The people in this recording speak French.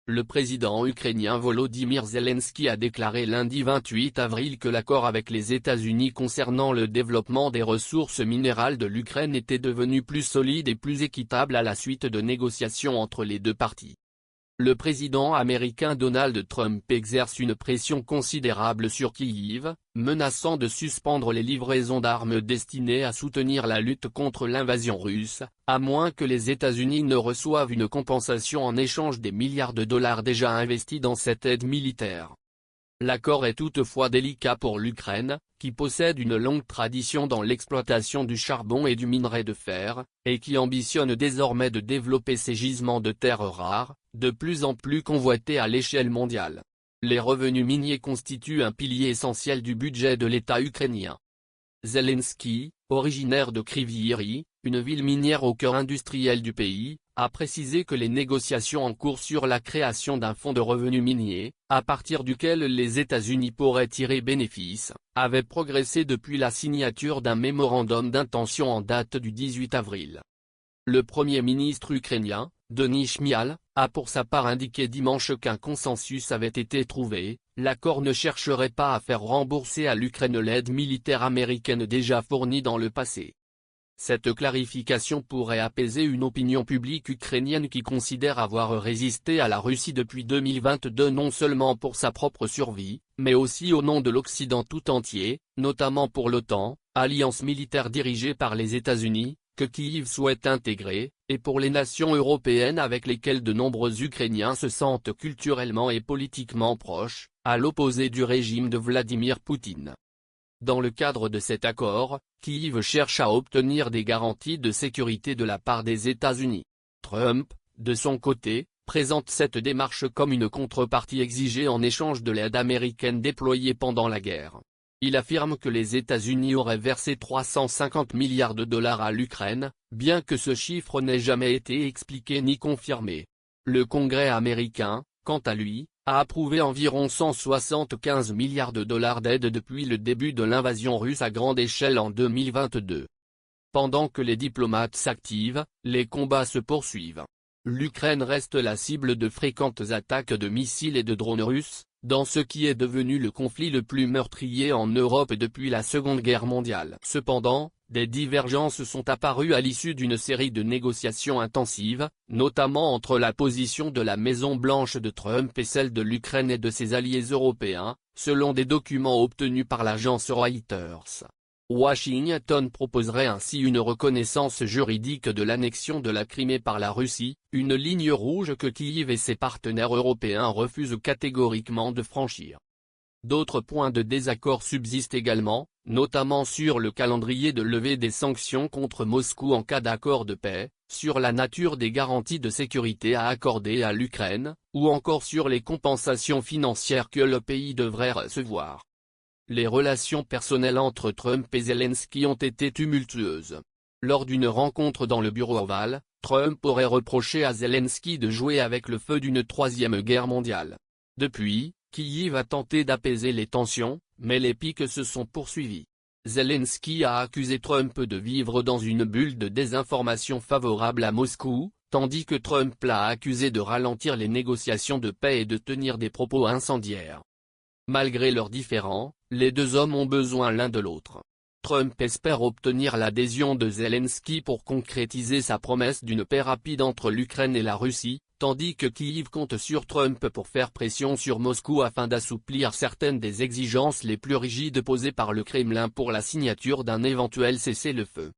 Le président ukrainien Volodymyr Zelensky a déclaré lundi 28 avril que l'accord avec les États-Unis concernant le développement des ressources minérales de l'Ukraine était devenu plus solide et plus équitable à la suite de négociations entre les deux parties. Le président américain Donald Trump exerce une pression considérable sur Kyiv, menaçant de suspendre les livraisons d'armes destinées à soutenir la lutte contre l'invasion russe, à moins que les États-Unis ne reçoivent une compensation en échange des milliards de dollars déjà investis dans cette aide militaire. L'accord est toutefois délicat pour l'Ukraine, qui possède une longue tradition dans l'exploitation du charbon et du minerai de fer, et qui ambitionne désormais de développer ses gisements de terres rares, de plus en plus convoités à l'échelle mondiale. Les revenus miniers constituent un pilier essentiel du budget de l'État ukrainien. Zelensky, originaire de Kryvyi Rih, une ville minière au cœur industriel du pays, a précisé que les négociations en cours sur la création d'un fonds de revenus miniers, à partir duquel les États-Unis pourraient tirer bénéfice, avaient progressé depuis la signature d'un mémorandum d'intention en date du 18 avril. Le Premier ministre ukrainien, Denis Shmyhal, a pour sa part indiqué dimanche qu'un consensus avait été trouvé, l'accord ne chercherait pas à faire rembourser à l'Ukraine l'aide militaire américaine déjà fournie dans le passé. Cette clarification pourrait apaiser une opinion publique ukrainienne qui considère avoir résisté à la Russie depuis 2022 non seulement pour sa propre survie, mais aussi au nom de l'Occident tout entier, notamment pour l'OTAN, alliance militaire dirigée par les États-Unis, que Kyiv souhaite intégrer, et pour les nations européennes avec lesquelles de nombreux Ukrainiens se sentent culturellement et politiquement proches, à l'opposé du régime de Vladimir Poutine. Dans le cadre de cet accord, Kyiv cherche à obtenir des garanties de sécurité de la part des États-Unis. Trump, de son côté, présente cette démarche comme une contrepartie exigée en échange de l'aide américaine déployée pendant la guerre. Il affirme que les États-Unis auraient versé 350 milliards de dollars à l'Ukraine, bien que ce chiffre n'ait jamais été expliqué ni confirmé. Le Congrès américain, quant à lui, a approuvé environ 175 milliards de dollars d'aide depuis le début de l'invasion russe à grande échelle en 2022. Pendant que les diplomates s'activent, les combats se poursuivent. L'Ukraine reste la cible de fréquentes attaques de missiles et de drones russes, dans ce qui est devenu le conflit le plus meurtrier en Europe depuis la Seconde Guerre mondiale. Cependant, des divergences sont apparues à l'issue d'une série de négociations intensives, notamment entre la position de la Maison-Blanche de Trump et celle de l'Ukraine et de ses alliés européens, selon des documents obtenus par l'agence Reuters. Washington proposerait ainsi une reconnaissance juridique de l'annexion de la Crimée par la Russie, une ligne rouge que Kyiv et ses partenaires européens refusent catégoriquement de franchir. D'autres points de désaccord subsistent également, notamment sur le calendrier de levée des sanctions contre Moscou en cas d'accord de paix, sur la nature des garanties de sécurité à accorder à l'Ukraine, ou encore sur les compensations financières que le pays devrait recevoir. Les relations personnelles entre Trump et Zelensky ont été tumultueuses. Lors d'une rencontre dans le bureau ovale, Trump aurait reproché à Zelensky de jouer avec le feu d'une troisième guerre mondiale. Depuis, Kyiv a tenté d'apaiser les tensions, mais les piques se sont poursuivies. Zelensky a accusé Trump de vivre dans une bulle de désinformation favorable à Moscou, tandis que Trump l'a accusé de ralentir les négociations de paix et de tenir des propos incendiaires. Malgré leurs différends, les deux hommes ont besoin l'un de l'autre. Trump espère obtenir l'adhésion de Zelensky pour concrétiser sa promesse d'une paix rapide entre l'Ukraine et la Russie, tandis que Kyiv compte sur Trump pour faire pression sur Moscou afin d'assouplir certaines des exigences les plus rigides posées par le Kremlin pour la signature d'un éventuel cessez-le-feu.